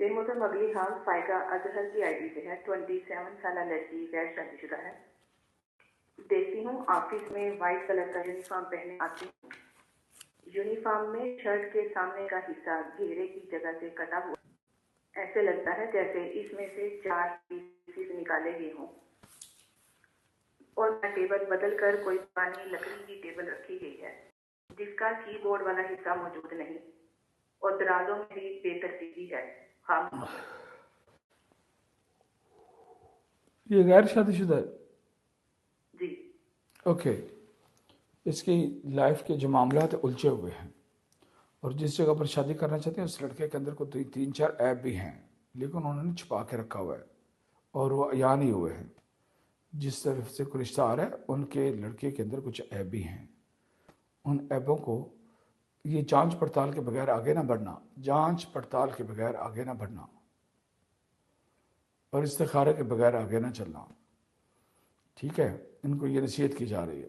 Same محترم اگلی ہم فائقہ اظہر کی آئی ڈی سے ہے، 27 سالہ لڑکی، غیر شادی شدہ ہے۔ دیکھتی ہوں آفس میں وائٹ کلر کا یونیفارم پہنے آتی ہوں۔ یونیفارم میں شرٹ کے سامنے کا حصہ گھیرے کی جگہ سے کٹا ہوا، ایسے لگتا ہے جیسے اس میں سے 4 پیسز نکالے گئے ہوں، اور ٹیبل بدل کر کوئی پرانی لکڑی کی ٹیبل رکھی گئی ہے جس کا کی بورڈ والا حصہ موجود نہیں، اور درازوں میں بھی بے ترتیبی ہے۔ یہ غیر شادی شدہ ہے؟ جی اوکے، اس کی لائف کے جو معاملات الجھے ہوئے ہیں، اور جس جگہ پر شادی کرنا چاہتے ہیں اس لڑکے کے اندر کو 3-4 عیب بھی ہیں، لیکن انہوں نے چھپا کے رکھا ہوا ہے اور وہ عیاں نہیں ہوئے ہیں۔ جس طرف سے کوئی رشتہ آ رہا ہے ان کے لڑکے کے اندر کچھ عیب بھی ہیں۔ ان عیبوں کو یہ جانچ پڑتال کے بغیر آگے نہ بڑھنا، جانچ پڑتال کے بغیر آگے نہ بڑھنا، اور استخارے کے بغیر آگے نہ چلنا، ٹھیک ہے؟ ان کو یہ نصیحت کی جا رہی ہے۔